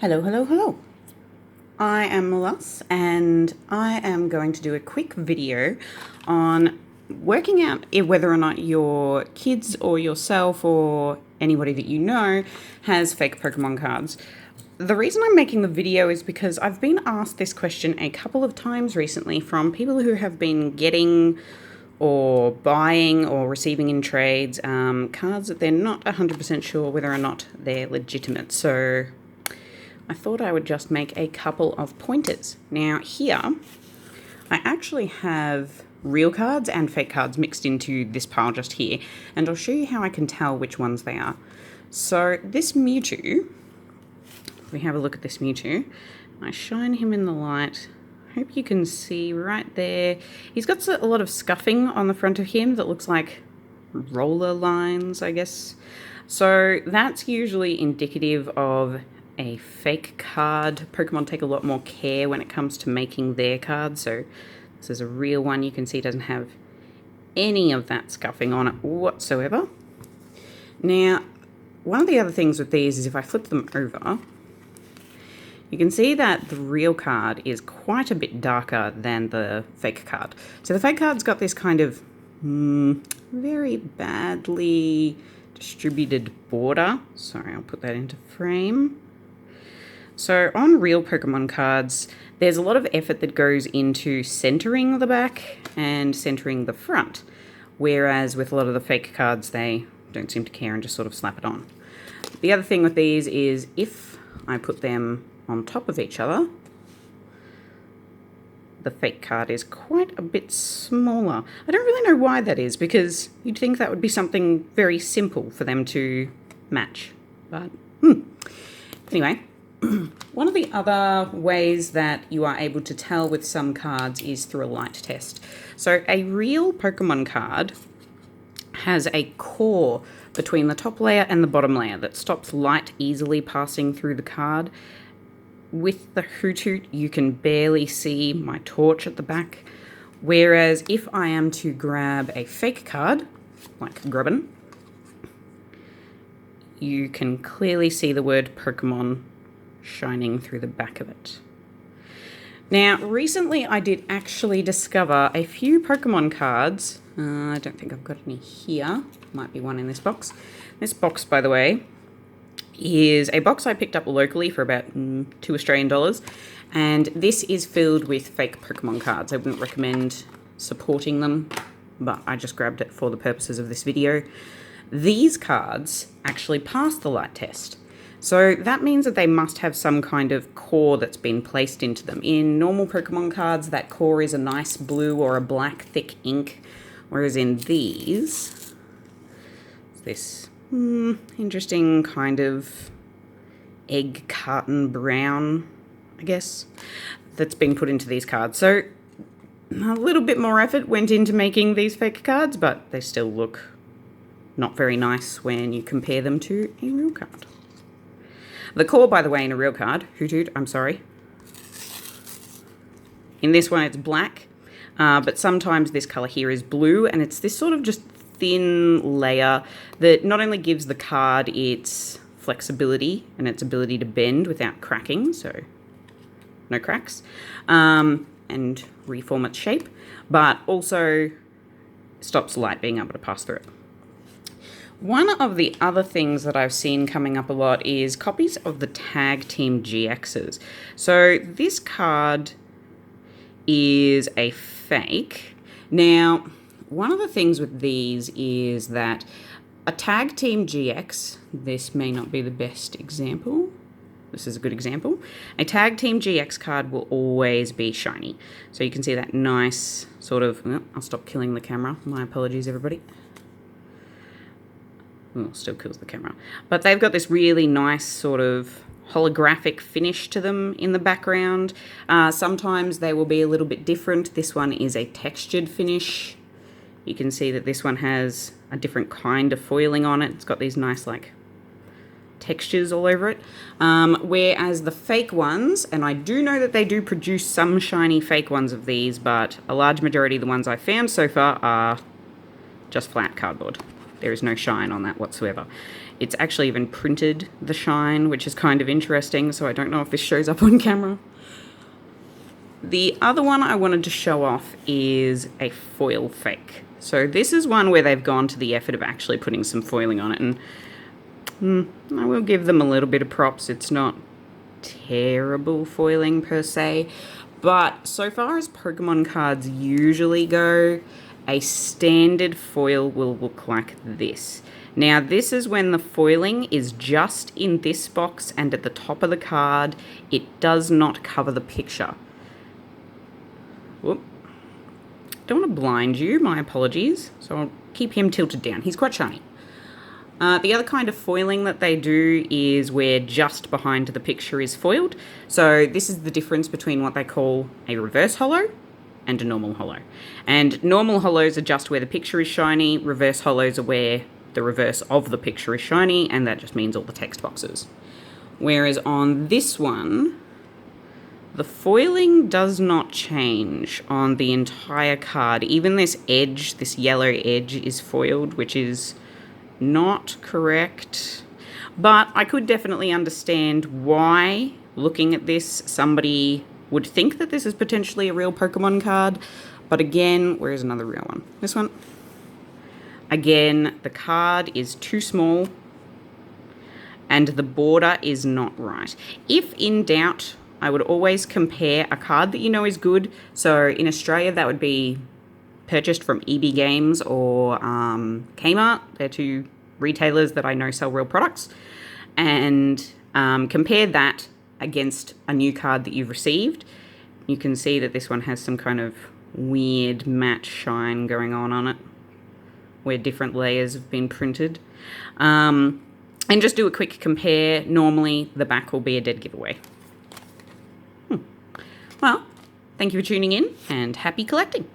Hello, hello, hello. I am Melas and I am going to do a quick video on working out whether or not your kids or yourself or anybody that you know has fake Pokemon cards. The reason I'm making the video is because I've been asked this question a couple of times recently from people who have been getting or buying or receiving in trades cards that they're not 100% sure whether or not they're legitimate. So I thought I would just make a couple of pointers. Now here, I actually have real cards and fake cards mixed into this pile just here, and I'll show you how I can tell which ones they are. So this Mewtwo, if we have a look at this Mewtwo, I shine him in the light. Hope you can see right there. He's got a lot of scuffing on the front of him that looks like roller lines, I guess. So that's usually indicative of a fake card. Pokemon take a lot more care when it comes to making their cards. So this is a real one. You can see it doesn't have any of that scuffing on it whatsoever. Now, one of the other things with these is if I flip them over, you can see that the real card is quite a bit darker than the fake card. So the fake card's got this kind of very badly distributed border. Sorry, I'll put that into frame. So on real Pokemon cards, there's a lot of effort that goes into centering the back and centering the front. Whereas with a lot of the fake cards, they don't seem to care and just sort of slap it on. The other thing with these is if I put them on top of each other, the fake card is quite a bit smaller. I don't really know why that is, because you'd think that would be something very simple for them to match. But anyway, one of the other ways that you are able to tell with some cards is through a light test. So a real Pokemon card has a core between the top layer and the bottom layer that stops light easily passing through the card. With the Hoothoot, you can barely see my torch at the back. Whereas if I am to grab a fake card, like Grubbin, you can clearly see the word Pokemon shining through the back of it. Now, recently I did actually discover a few Pokemon cards. I don't think I've got any here. Might be one in this box. This box, by the way, is a box I picked up locally for about $2 Australian, and this is filled with fake Pokemon cards. I wouldn't recommend supporting them, but I just grabbed it for the purposes of this video. These cards actually pass the light test. So that means that they must have some kind of core that's been placed into them. In normal Pokemon cards, that core is a nice blue or a black thick ink, whereas in these, this interesting kind of egg carton brown, I guess, that's been put into these cards. So a little bit more effort went into making these fake cards, but they still look not very nice when you compare them to a real card. The core, by the way, in a real card, Hoothoot, I'm sorry. In this one, it's black, but sometimes this color here is blue, and it's this sort of just thin layer that not only gives the card its flexibility and its ability to bend without cracking, so no cracks, and reform its shape, but also stops light being able to pass through it. One of the other things that I've seen coming up a lot is copies of the Tag Team GXs. So this card is a fake. Now, one of the things with these is that a Tag Team GX, this may not be the best example, this is a good example, a Tag Team GX card will always be shiny. So you can see that nice sort of, I'll stop killing the camera, my apologies everybody. Still kills the camera. But they've got this really nice sort of holographic finish to them in the background. Sometimes they will be a little bit different. This one is a textured finish. You can see that this one has a different kind of foiling on it. It's got these nice like textures all over it. Whereas the fake ones, and I do know that they do produce some shiny fake ones of these, but a large majority of the ones I've found so far are just flat cardboard. There is no shine on that whatsoever. It's actually even printed the shine, which is kind of interesting, so I don't know if this shows up on camera. The other one I wanted to show off is a foil fake. So this is one where they've gone to the effort of actually putting some foiling on it, and I will give them a little bit of props. It's not terrible foiling per se, but so far as Pokemon cards usually go, a standard foil will look like this. Now this is when the foiling is just in this box and at the top of the card. It does not cover the picture. Whoop. Don't want to blind you, my apologies. So I'll keep him tilted down. He's quite shiny. The other kind of foiling that they do is where just behind the picture is foiled. So this is the difference between what they call a reverse holo and a normal holo. And normal holos are just where the picture is shiny. Reverse holos are where the reverse of the picture is shiny, and that just means all the text boxes. Whereas on this one, the foiling does not change on the entire card. Even this edge, this yellow edge, is foiled, which is not correct. But I could definitely understand why, looking at this, somebody would think that this is potentially a real Pokemon card. But again, where's another real one? This one? Again, the card is too small and the border is not right. If in doubt, I would always compare a card that you know is good. So in Australia, that would be purchased from EB Games or Kmart. They're two retailers that I know sell real products. And compare that against a new card that you've received. You can see that this one has some kind of weird matte shine going on it, where different layers have been printed. And just do a quick compare. Normally, the back will be a dead giveaway. Well, thank you for tuning in, and happy collecting.